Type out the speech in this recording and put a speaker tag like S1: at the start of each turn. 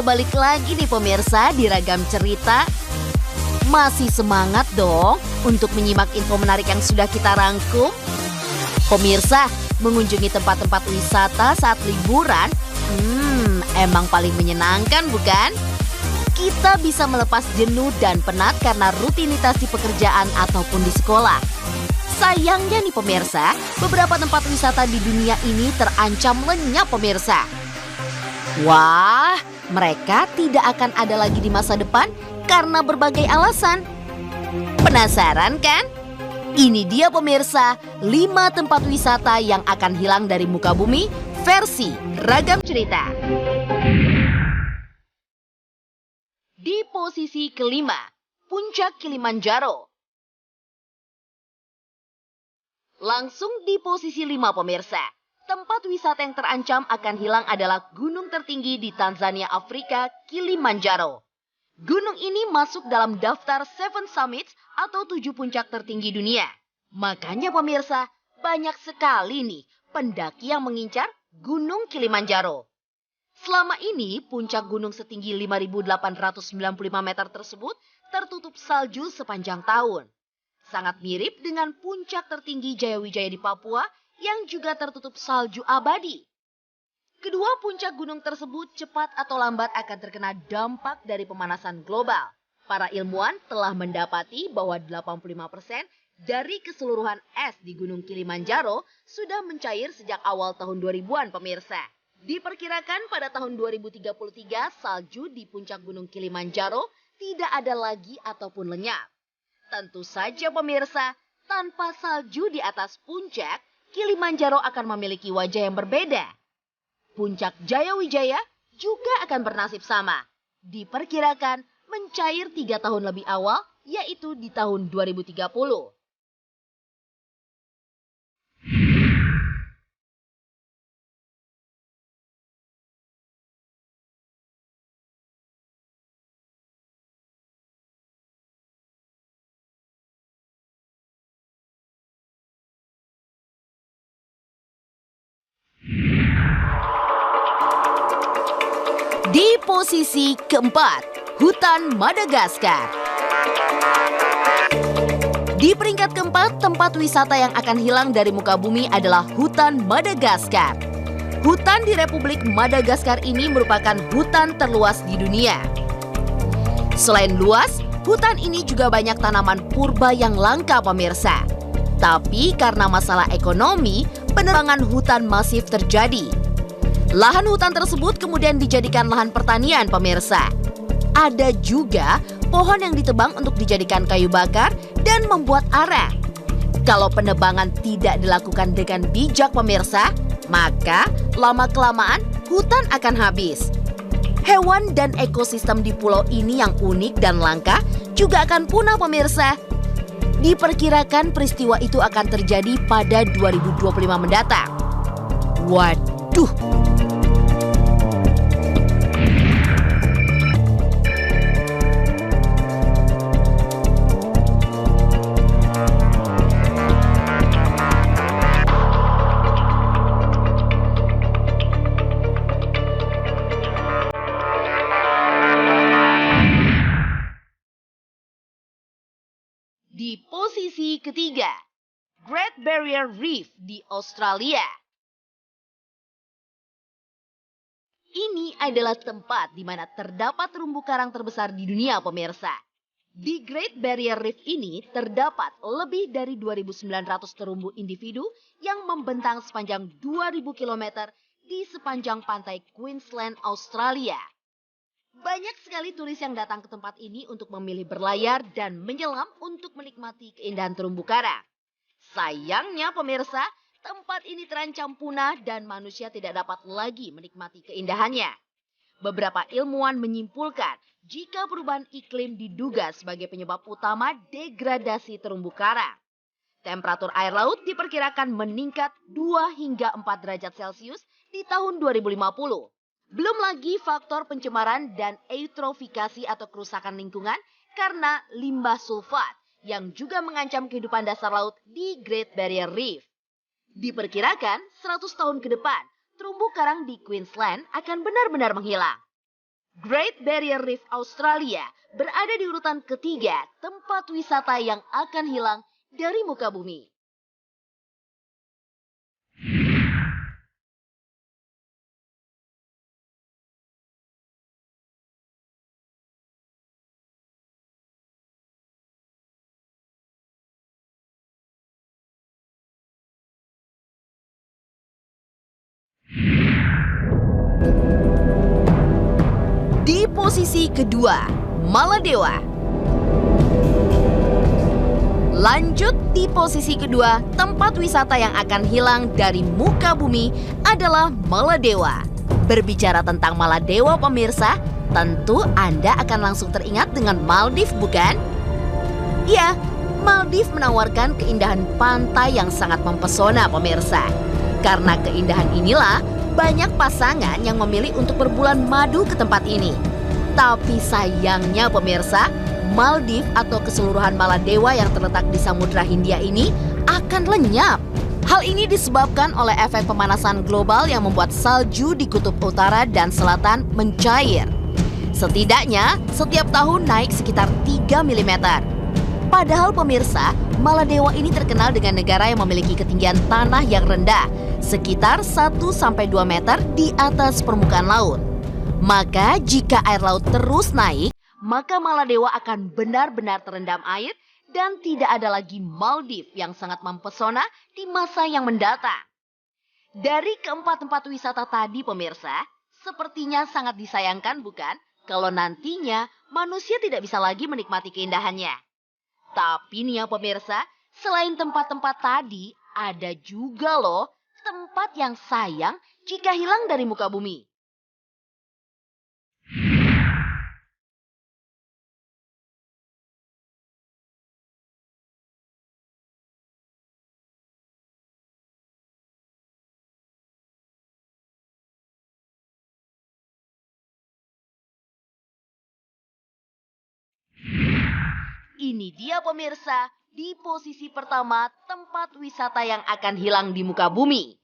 S1: udah balik lagi nih pemirsa di Ragam Cerita. Masih semangat dong untuk menyimak info menarik yang sudah kita rangkum? Pemirsa, mengunjungi tempat-tempat wisata saat liburan, emang paling menyenangkan bukan? Kita bisa melepas jenuh dan penat karena rutinitas di pekerjaan ataupun di sekolah. Sayangnya nih pemirsa, beberapa tempat wisata di dunia ini terancam lenyap pemirsa. Wah, mereka tidak akan ada lagi di masa depan karena berbagai alasan. Penasaran kan? Ini dia pemirsa, 5 tempat wisata yang akan hilang dari muka bumi versi Ragam Cerita. Di posisi kelima, Puncak Kilimanjaro. Langsung di posisi 5 pemirsa, tempat wisata yang terancam akan hilang adalah gunung tertinggi di Tanzania, Afrika, Kilimanjaro. Gunung ini masuk dalam daftar 7 Summits atau 7 puncak tertinggi dunia. Makanya pemirsa, banyak sekali nih pendaki yang mengincar Gunung Kilimanjaro. Selama ini, puncak gunung setinggi 5.895 meter tersebut tertutup salju sepanjang tahun. Sangat mirip dengan puncak tertinggi Jayawijaya di Papua yang juga tertutup salju abadi. Kedua puncak gunung tersebut cepat atau lambat akan terkena dampak dari pemanasan global. Para ilmuwan telah mendapati bahwa 85% dari keseluruhan es di Gunung Kilimanjaro sudah mencair sejak awal tahun 2000-an pemirsa. Diperkirakan pada tahun 2033 salju di puncak Gunung Kilimanjaro tidak ada lagi ataupun lenyap. Tentu saja pemirsa, tanpa salju di atas puncak, Kilimanjaro akan memiliki wajah yang berbeda. Puncak Jayawijaya juga akan bernasib sama. Diperkirakan mencair 3 tahun lebih awal, yaitu di tahun 2030. Di posisi keempat, Hutan Madagaskar. Di peringkat keempat, tempat wisata yang akan hilang dari muka bumi adalah Hutan Madagaskar. Hutan di Republik Madagaskar ini merupakan hutan terluas di dunia. Selain luas, hutan ini juga banyak tanaman purba yang langka pemirsa. Tapi karena masalah ekonomi, penebangan hutan masif terjadi. Lahan hutan tersebut kemudian dijadikan lahan pertanian pemirsa. Ada juga pohon yang ditebang untuk dijadikan kayu bakar dan membuat arang. Kalau penebangan tidak dilakukan dengan bijak pemirsa, maka lama-kelamaan hutan akan habis. Hewan dan ekosistem di pulau ini yang unik dan langka juga akan punah pemirsa. Diperkirakan peristiwa itu akan terjadi pada 2025 mendatang. Waduh. Di posisi ketiga, Great Barrier Reef di Australia. Ini adalah tempat di mana terdapat terumbu karang terbesar di dunia pemirsa. Di Great Barrier Reef ini terdapat lebih dari 2.900 terumbu individu yang membentang sepanjang 2.000 km di sepanjang pantai Queensland, Australia. Banyak sekali turis yang datang ke tempat ini untuk memilih berlayar dan menyelam untuk menikmati keindahan terumbu karang. Sayangnya pemirsa, tempat ini terancam punah dan manusia tidak dapat lagi menikmati keindahannya. Beberapa ilmuwan menyimpulkan jika perubahan iklim diduga sebagai penyebab utama degradasi terumbu karang. Temperatur air laut diperkirakan meningkat 2 hingga 4 derajat Celcius di tahun 2050. Belum lagi faktor pencemaran dan eutrofikasi atau kerusakan lingkungan karena limbah sulfat yang juga mengancam kehidupan dasar laut di Great Barrier Reef. Diperkirakan 100 tahun ke depan, terumbu karang di Queensland akan benar-benar menghilang. Great Barrier Reef Australia berada di urutan ketiga tempat wisata yang akan hilang dari muka bumi. Di posisi kedua, Maladewa. Lanjut di posisi kedua, tempat wisata yang akan hilang dari muka bumi adalah Maladewa. Berbicara tentang Maladewa pemirsa, tentu Anda akan langsung teringat dengan Maldives bukan? Ya, Maldives menawarkan keindahan pantai yang sangat mempesona pemirsa. Karena keindahan inilah, banyak pasangan yang memilih untuk berbulan madu ke tempat ini. Tapi sayangnya pemirsa, Maldives atau keseluruhan Maladewa yang terletak di Samudra Hindia ini akan lenyap. Hal ini disebabkan oleh efek pemanasan global yang membuat salju di kutub utara dan selatan mencair. Setidaknya setiap tahun naik sekitar 3 mm. Padahal pemirsa, Maladewa ini terkenal dengan negara yang memiliki ketinggian tanah yang rendah, sekitar 1-2 meter di atas permukaan laut. Maka jika air laut terus naik, maka Maladewa akan benar-benar terendam air dan tidak ada lagi Maldives yang sangat mempesona di masa yang mendatang. Dari keempat tempat wisata tadi pemirsa, sepertinya sangat disayangkan bukan kalau nantinya manusia tidak bisa lagi menikmati keindahannya. Tapi nih ya pemirsa, selain tempat-tempat tadi, ada juga loh tempat yang sayang jika hilang dari muka bumi. Ini dia pemirsa, di posisi pertama tempat wisata yang akan hilang di muka bumi.